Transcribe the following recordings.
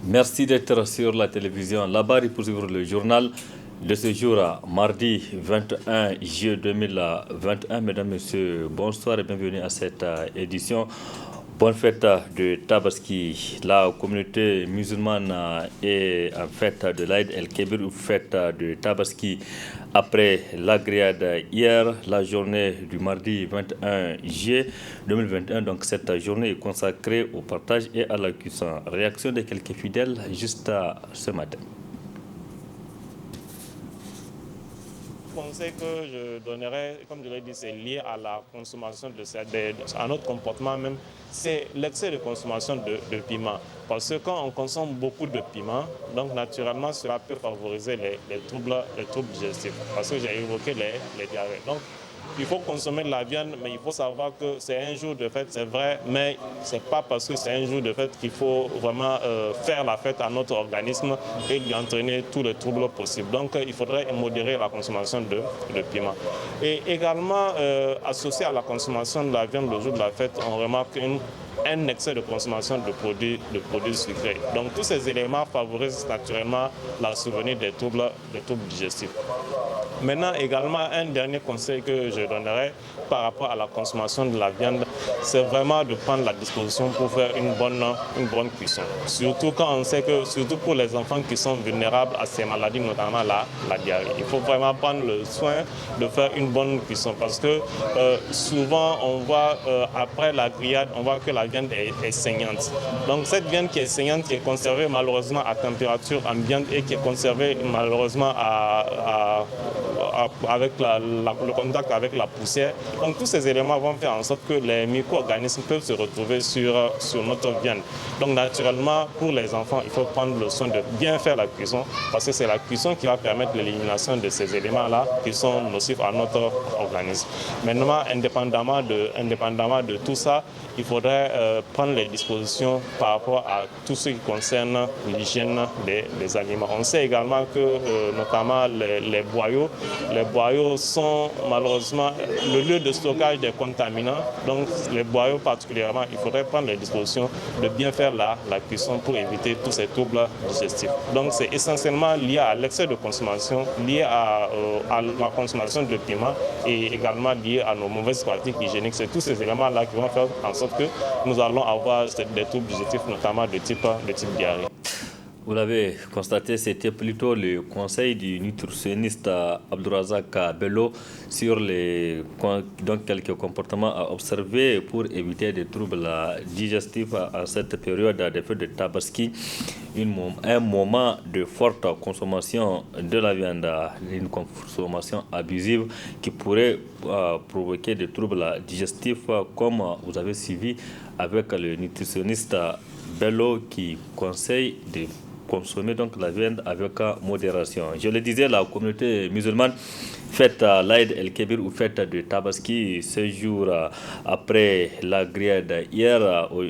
Merci d'être sur la télévision. Là-bas, pour suivre le journal de ce jour, mardi 21 juillet 2021. Mesdames, Messieurs, bonsoir et bienvenue à cette édition. Bonne fête de Tabaski. La communauté musulmane est en fête de l'Aïd el-Kébir ou fête de Tabaski. Après la grillade hier, la journée du mardi 21 juillet 2021, donc cette journée est consacrée au partage et à la cuisson. Réaction de quelques fidèles juste ce matin. Le conseil que je donnerais, comme je l'ai dit, c'est lié à la consommation à notre comportement même, c'est l'excès de consommation de piment. Parce que quand on consomme beaucoup de piment, donc naturellement cela peut favoriser les troubles digestifs. Parce que j'ai évoqué les diarrhées. Donc, il faut consommer de la viande, mais il faut savoir que c'est un jour de fête, c'est vrai, mais ce n'est pas parce que c'est un jour de fête qu'il faut vraiment faire la fête à notre organisme et lui entraîner tous les troubles possibles. Donc il faudrait modérer la consommation de piment. Et également, associé à la consommation de la viande le jour de la fête, on remarque un excès de consommation de produits sucrés. Donc tous ces éléments favorisent naturellement la survenue des troubles digestifs. Maintenant, également, un dernier conseil que je donnerais par rapport à la consommation de la viande, c'est vraiment de prendre la disposition pour faire une bonne cuisson. Surtout quand on sait que, surtout pour les enfants qui sont vulnérables à ces maladies, notamment la diarrhée. Il faut vraiment prendre le soin de faire une bonne cuisson parce que souvent, on voit après la grillade, on voit que la viande est saignante. Donc cette viande qui est saignante, qui est conservée malheureusement à température ambiante et qui est conservée malheureusement avec le contact avec la poussière. Donc tous ces éléments vont faire en sorte que les micro-organismes peuvent se retrouver sur notre viande. Donc naturellement, pour les enfants, il faut prendre le soin de bien faire la cuisson parce que c'est la cuisson qui va permettre l'élimination de ces éléments-là qui sont nocifs à notre organisme. Maintenant, indépendamment de tout ça, il faudrait prendre les dispositions par rapport à tout ce qui concerne l'hygiène des aliments. On sait également que notamment les boyaux sont malheureusement le lieu de stockage des contaminants. Donc les boyaux particulièrement, il faudrait prendre les dispositions de bien faire la cuisson pour éviter tous ces troubles digestifs. Donc c'est essentiellement lié à l'excès de consommation, lié à la consommation de piment et également lié à nos mauvaises pratiques hygiéniques. C'est tous ces éléments-là qui vont faire en sorte que nous allons avoir des troubles digestifs, notamment de type diarrhée. Vous l'avez constaté, c'était plutôt le conseil du nutritionniste Abdourazak Bello sur quelques comportements à observer pour éviter des troubles digestifs à cette période des fêtes de Tabaski. Un moment de forte consommation de la viande, une consommation abusive qui pourrait provoquer des troubles digestifs comme vous avez suivi avec le nutritionniste Bello qui conseille de consommer donc la viande avec modération. Je le disais, la communauté musulmane fête l'Aïd el-Kébir ou fête de Tabaski ce jour après la grillade hier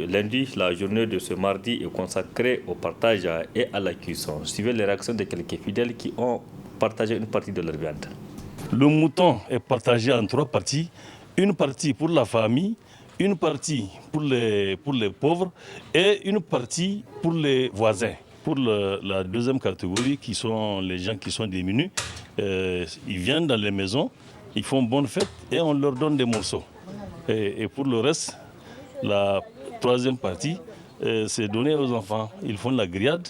lundi. La journée de ce mardi est consacrée au partage et à la cuisson. Suivez les réactions de quelques fidèles qui ont partagé une partie de leur viande. Le mouton est partagé en 3 parties. Une partie pour la famille, une partie pour les pauvres et une partie pour les voisins. Pour la deuxième catégorie, qui sont les gens qui sont démunis, ils viennent dans les maisons, ils font bonne fête et on leur donne des morceaux. Et pour le reste, la troisième partie, c'est donné aux enfants. Ils font la grillade,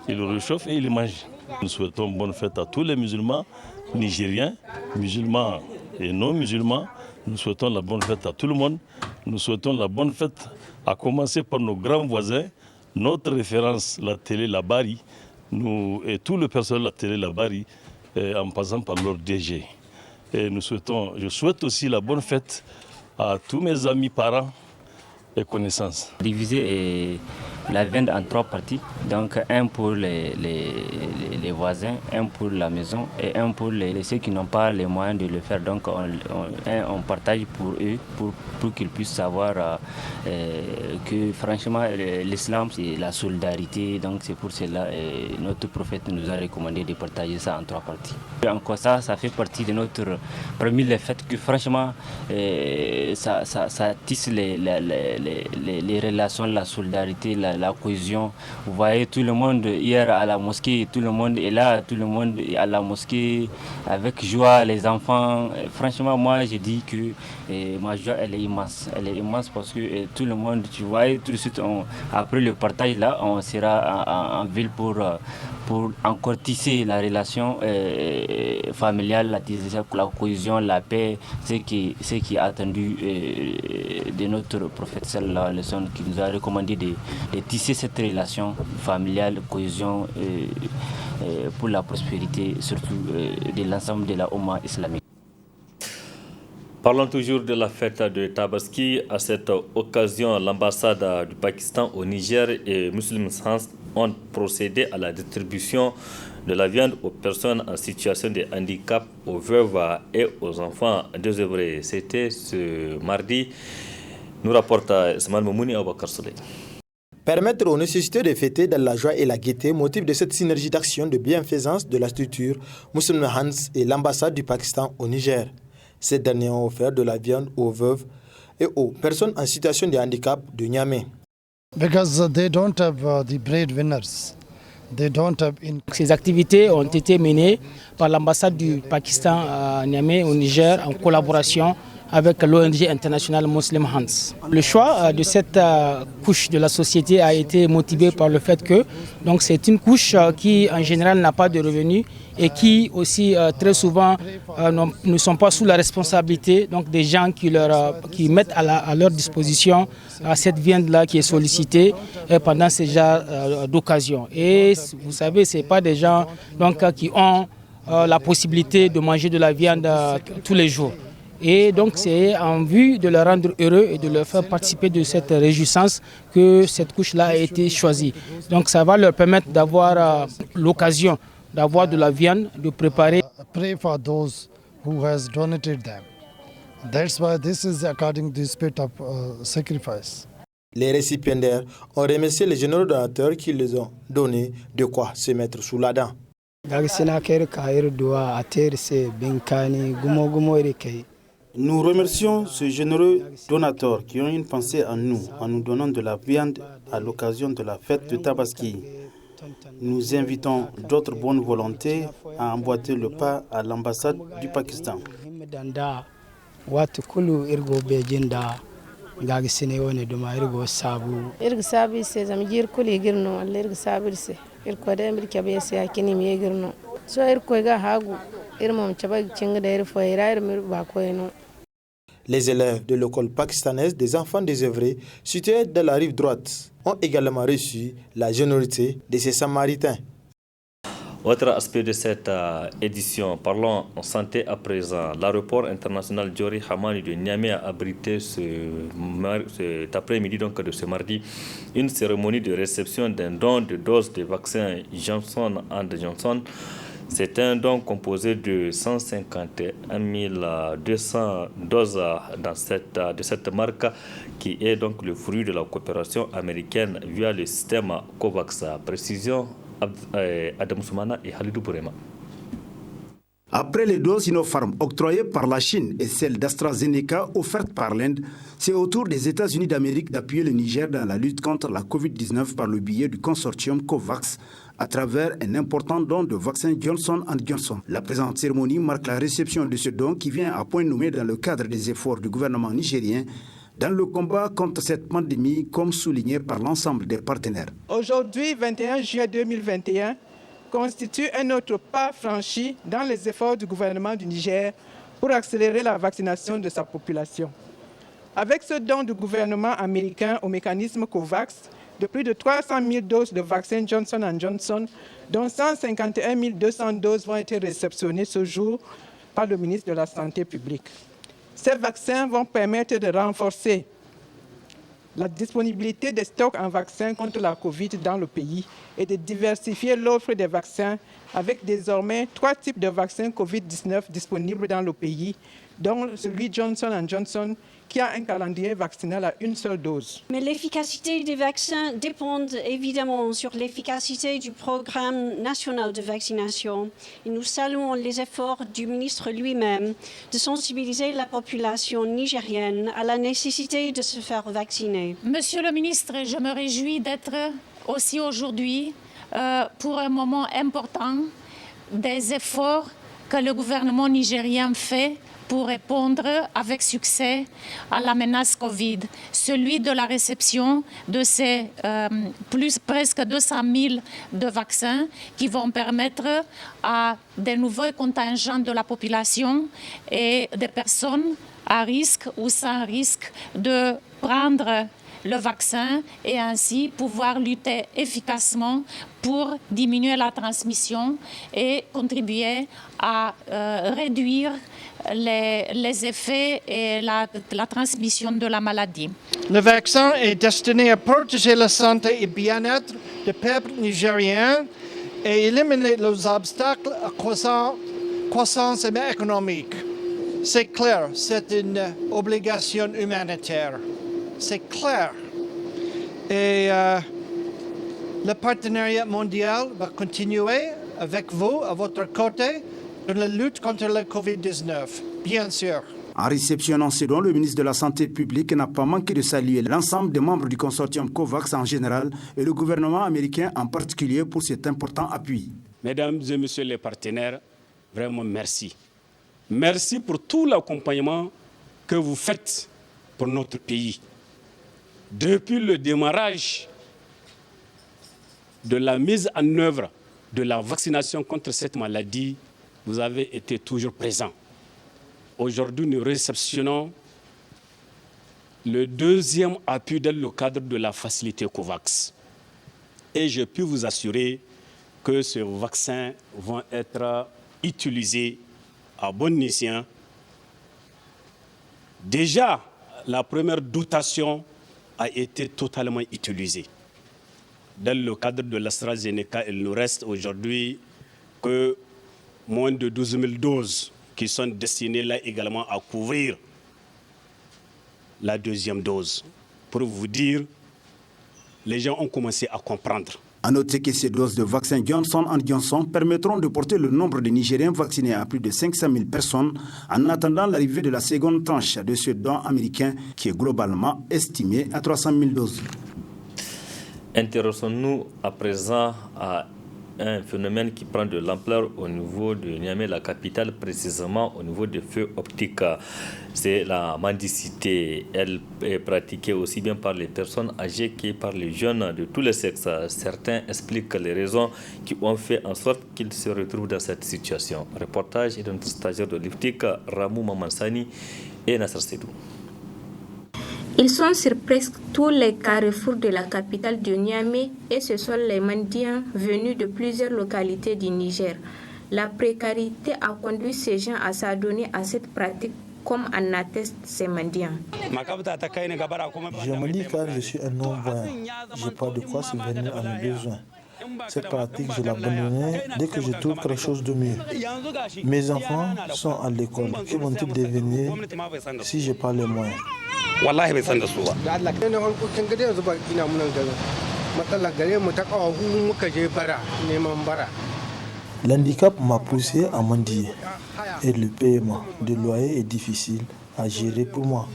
ils le réchauffent et ils le mangent. Nous souhaitons bonne fête à tous les musulmans nigériens, musulmans et non musulmans. Nous souhaitons la bonne fête à tout le monde. Nous souhaitons la bonne fête à commencer par nos grands voisins. Notre référence, la télé La Bari, nous et tout le personnel de la télé La Bari, en passant par leur DG. Et je souhaite aussi la bonne fête à tous mes amis, parents et connaissances. Diviser la viande en 3 parties, donc un pour les voisins, un pour la maison et un pour ceux qui n'ont pas les moyens de le faire. Donc on partage pour eux, pour qu'ils puissent savoir que franchement l'islam c'est la solidarité, donc c'est pour cela notre prophète nous a recommandé de partager ça en 3 parties. Et encore ça fait partie de parmi les fêtes que franchement ça tisse les relations, la solidarité, la cohésion. Vous voyez tout le monde hier à la mosquée, tout le monde est là, tout le monde est à la mosquée avec joie, les enfants. Franchement, moi je dis que ma joie elle est immense parce que tout le monde, tu vois, tout de suite après le partage là, on sera en ville pour encore tisser la relation familiale, la cohésion, la paix, ce qui est attendu de notre prophète sallallahu alayhi wa sallam, qui nous a recommandé de tisser cette relation familiale, cohésion pour la prospérité, surtout de l'ensemble de la Oumma islamique. Parlons toujours de la fête de Tabaski. À cette occasion, l'ambassade du Pakistan au Niger et Muslim Hans ont procédé à la distribution de la viande aux personnes en situation de handicap, aux veuves et aux enfants désœuvrés. C'était ce mardi, nous rapporte Ismaël Moumouni Aboubakar Souley. Permettre aux nécessités de fêter dans la joie et la gaieté, motif de cette synergie d'action de bienfaisance de la structure Muslim Hans et l'ambassade du Pakistan au Niger. Ces derniers ont offert de la viande aux veuves et aux personnes en situation de handicap de Niamey. Because they don't have the breadwinners. They don't have Ces activités ont été menées par l'ambassade du Pakistan à Niamey au Niger en collaboration avec l'ONG internationale Muslim Hands. Le choix de cette couche de la société a été motivé par le fait que c'est une couche qui en général n'a pas de revenus et qui aussi très souvent ne sont pas sous la responsabilité des gens qui mettent à leur disposition cette viande-là qui est sollicitée pendant ces genres d'occasion. Et vous savez, ce n'est pas des gens qui ont la possibilité de manger de la viande tous les jours. Et donc c'est en vue de les rendre heureux et de leur faire participer de cette réjouissance que cette couche-là a été choisie. Donc ça va leur permettre d'avoir l'occasion d'avoir de la viande, de préparer. Pray for those who has donated them. That's why this is according to the spirit of sacrifice. Les récipiendaires ont remercié les généreux donateurs qui les ont donné de quoi se mettre sous la dent. Nous remercions ces généreux donateurs qui ont une pensée en nous donnant de la viande à l'occasion de la fête de Tabaski. Nous invitons d'autres bonnes volontés à emboîter le pas à l'ambassade du Pakistan. Les élèves de l'école pakistanaise des enfants désœuvrés, située dans la rive droite, ont également reçu la générosité de ces Samaritains. Autre aspect de cette édition, parlons en santé à présent. L'aéroport international Diori Hamani de Niamey a abrité cet après-midi, donc de ce mardi, une cérémonie de réception d'un don de doses de vaccin Johnson & Johnson. C'est un don composé de 151 200 doses de cette marque qui est donc le fruit de la coopération américaine via le système COVAX. Précision Adam Soumana et Halidou Bourema. Après les doses Sinopharm octroyées par la Chine et celles d'AstraZeneca offertes par l'Inde, c'est au tour des États-Unis d'Amérique d'appuyer le Niger dans la lutte contre la Covid-19 par le biais du consortium COVAX à travers un important don de vaccin Johnson & Johnson. La présente cérémonie marque la réception de ce don qui vient à point nommé dans le cadre des efforts du gouvernement nigérien dans le combat contre cette pandémie, comme souligné par l'ensemble des partenaires. Aujourd'hui, 21 juillet 2021, constitue un autre pas franchi dans les efforts du gouvernement du Niger pour accélérer la vaccination de sa population. Avec ce don du gouvernement américain au mécanisme COVAX de plus de 300 000 doses de vaccin Johnson & Johnson, dont 151 200 doses vont être réceptionnées ce jour par le ministre de la Santé publique. Ces vaccins vont permettre de renforcer la disponibilité des stocks en vaccins contre la Covid dans le pays et de diversifier l'offre des vaccins avec désormais 3 types de vaccins Covid-19 disponibles dans le pays, dont celui Johnson & Johnson, qui a un calendrier vaccinal à une seule dose. Mais l'efficacité des vaccins dépend évidemment sur l'efficacité du programme national de vaccination. Et nous saluons les efforts du ministre lui-même de sensibiliser la population nigérienne à la nécessité de se faire vacciner. Monsieur le ministre, je me réjouis d'être aussi aujourd'hui pour un moment important des efforts que le gouvernement nigérien fait pour répondre avec succès à la menace Covid, celui de la réception de ces presque 200 000 de vaccins qui vont permettre à des nouveaux contingents de la population et des personnes à risque ou sans risque de prendre le vaccin et ainsi pouvoir lutter efficacement pour diminuer la transmission et contribuer à réduire les effets et la transmission de la maladie. Le vaccin est destiné à protéger la santé et le bien-être du peuple nigérien et éliminer les obstacles à croissance économique. C'est clair, c'est une obligation humanitaire. C'est clair. Et le partenariat mondial va continuer avec vous, à votre côté, dans la lutte contre la COVID-19, bien sûr. En réceptionnant ce don, le ministre de la Santé publique n'a pas manqué de saluer l'ensemble des membres du consortium COVAX en général et le gouvernement américain en particulier pour cet important appui. Mesdames et messieurs les partenaires, vraiment merci. Merci pour tout l'accompagnement que vous faites pour notre pays. Depuis le démarrage de la mise en œuvre de la vaccination contre cette maladie, vous avez été toujours présents. Aujourd'hui, nous réceptionnons le deuxième appui dans le cadre de la facilité COVAX. Et je peux vous assurer que ces vaccins vont être utilisés à bon escient. Déjà, la première dotation a été totalement utilisée. Dans le cadre de l'AstraZeneca, il nous reste aujourd'hui que moins de 12 000 doses qui sont destinées là également à couvrir la deuxième dose. Pour vous dire, les gens ont commencé à comprendre. A noter que ces doses de vaccin Johnson & Johnson permettront de porter le nombre de Nigériens vaccinés à plus de 500 000 personnes en attendant l'arrivée de la seconde tranche de ce don américain qui est globalement estimé à 300 000 doses. Intéressons-nous à présent à un phénomène qui prend de l'ampleur au niveau de Niamey, la capitale, précisément au niveau des feux optiques. C'est la mendicité. Elle est pratiquée aussi bien par les personnes âgées que par les jeunes de tous les sexes. Certains expliquent les raisons qui ont fait en sorte qu'ils se retrouvent dans cette situation. Reportage de notre stagiaire de l'IFTIC, Ramou Mamansani et Nasser Sedou. Ils sont sur presque tous les carrefours de la capitale de Niamey et ce sont les mendiants venus de plusieurs localités du Niger. La précarité a conduit ces gens à s'adonner à cette pratique comme en attestent ces mendiants. Je me dis car je suis un non-voyant, je n'ai pas de quoi subvenir à mes besoins. Cette pratique, je l'abandonnerai dès que je trouve quelque chose de mieux. Mes enfants sont à l'école. Que vont-ils devenir si je n'ai pas les moyens? L'handicap m'a poussé à mendier et le paiement de loyer est difficile à gérer pour moi.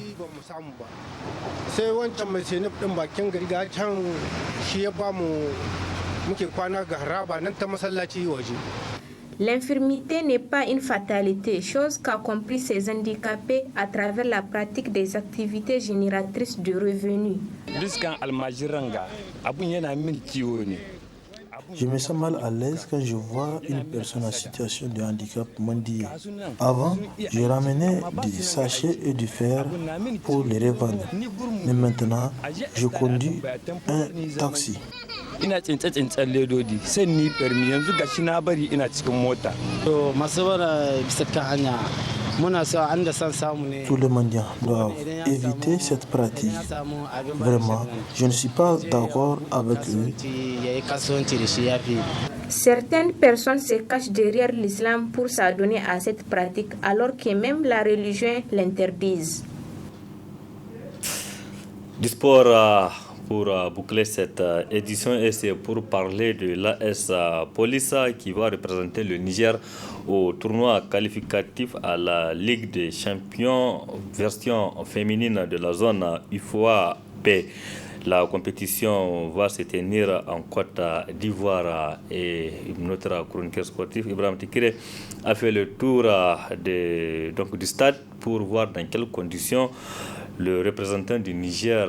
L'infirmité n'est pas une fatalité, chose qu'a compris ces handicapés à travers la pratique des activités génératrices de revenus. Je me sens mal à l'aise quand je vois une personne en situation de handicap mendier. Avant, je ramenais des sachets et du fer pour les revendre. Mais maintenant, je conduis un taxi. ina tsintse ledodi sai ni permi yanzu gashi na bari ina cikin mota to masu bara bisa kan hanya Tous les mendiants doivent éviter cette pratique. Vraiment, je ne suis pas d'accord avec eux. Certaines personnes se cachent derrière l'islam pour s'adonner à cette pratique alors que même la religion l'interdise. Du sport pour boucler cette édition et c'est pour parler de l'AS Police qui va représenter le Niger au tournoi qualificatif à la Ligue des champions version féminine de la zone UFOA B. La compétition va se tenir en Côte d'Ivoire et notre chroniqueur sportif Ibrahim Tikire a fait le tour du stade pour voir dans quelles conditions le représentant du Niger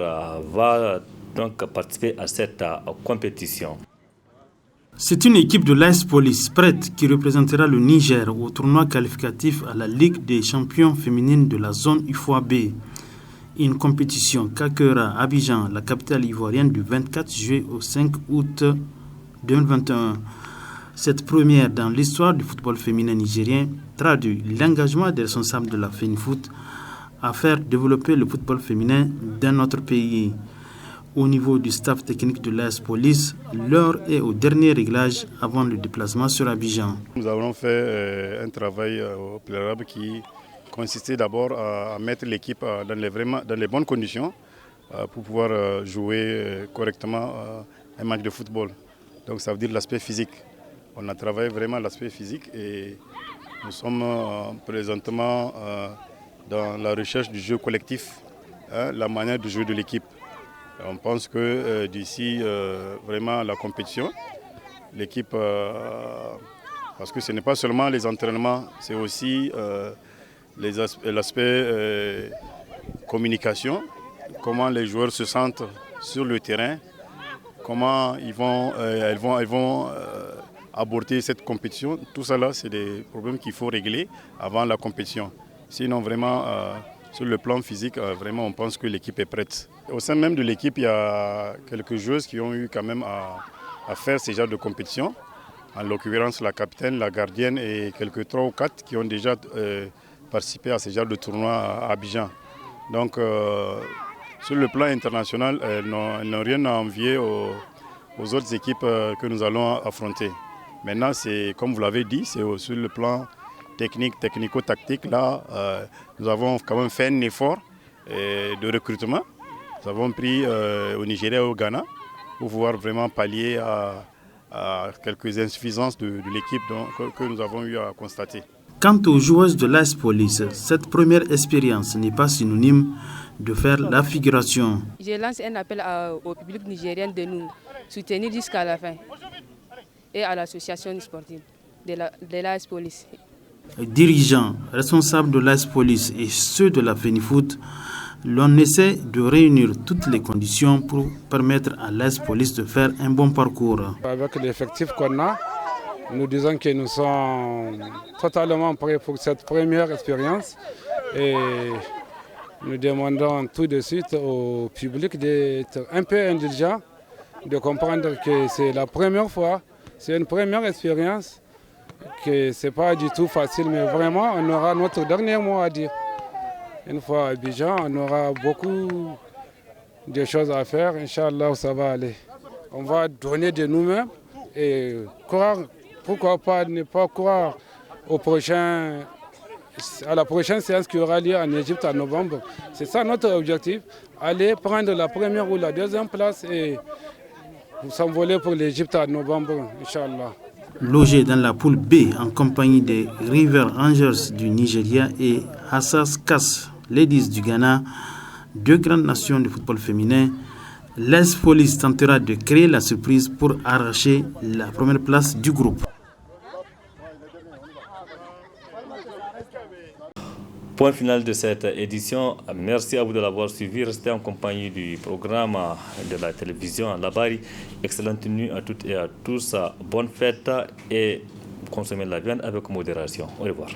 va donc participer à cette compétition. C'est une équipe de l'AS Police prête qui représentera le Niger au tournoi qualificatif à la Ligue des champions féminines de la zone UFOA B. Une compétition qu'accueillera Abidjan, la capitale ivoirienne, du 24 juillet au 5 août 2021. Cette première dans l'histoire du football féminin nigérien traduit l'engagement des responsables de la FENIFOOT à faire développer le football féminin dans notre pays. Au niveau du staff technique de l'AS Police, l'heure est au dernier réglage avant le déplacement sur Abidjan. Nous avons fait un travail au préalable qui consistait d'abord à mettre l'équipe dans les bonnes conditions pour pouvoir jouer correctement un match de football. Donc ça veut dire l'aspect physique. On a travaillé vraiment l'aspect physique et nous sommes présentement dans la recherche du jeu collectif, la manière de jouer de l'équipe. On pense que d'ici vraiment la compétition, l'équipe, parce que ce n'est pas seulement les entraînements, c'est aussi l'aspect communication, comment les joueurs se sentent sur le terrain, comment elles vont aborder cette compétition. Tout ça là, c'est des problèmes qu'il faut régler avant la compétition. Sinon vraiment, sur le plan physique, vraiment on pense que l'équipe est prête. Au sein même de l'équipe, il y a quelques joueuses qui ont eu quand même à faire ce genre de compétition. En l'occurrence, la capitaine, la gardienne et quelques 3 ou 4 qui ont déjà participé à ce genre de tournoi à Abidjan. Donc, sur le plan international, elles n'ont rien à envier aux autres équipes que nous allons affronter. Maintenant, comme vous l'avez dit, c'est sur le plan technico-tactique. Là, nous avons quand même fait un effort de recrutement. Nous avons pris au Nigeria et au Ghana pour pouvoir vraiment pallier à quelques insuffisances de l'équipe que nous avons eu à constater. Quant aux joueuses de l'AS Police, cette première expérience n'est pas synonyme de faire la figuration. Je lance un appel au public nigérien de nous soutenir jusqu'à la fin et à l'association sportive de l'AS Police. Dirigeants, responsables de l'AS Police et ceux de la FENIFOOT, l'on essaie de réunir toutes les conditions pour permettre à l'AS Police de faire un bon parcours. Avec l'effectif qu'on a, nous disons que nous sommes totalement prêts pour cette première expérience et nous demandons tout de suite au public d'être un peu indulgent, de comprendre que c'est la première fois, c'est une première expérience, que ce n'est pas du tout facile, mais vraiment on aura notre dernier mot à dire. Une fois à Abidjan, on aura beaucoup de choses à faire, Inch'Allah, ça va aller. On va donner de nous-mêmes et croire. Pourquoi pas ne pas croire à la prochaine séance qui aura lieu en Égypte en novembre. C'est ça notre objectif, aller prendre la première ou la deuxième place et s'envoler pour l'Égypte en novembre, Inch'Allah. Logé dans la poule B en compagnie des River Rangers du Nigeria et Hassas Kass Ladies du Ghana, 2 grandes nations de football féminin, l'AS Police tentera de créer la surprise pour arracher la première place du groupe. Point final de cette édition. Merci à vous de l'avoir suivi. Restez en compagnie du programme de la télévision Labari. Excellente nuit à toutes et à tous. Bonne fête et consommez la viande avec modération. Au revoir.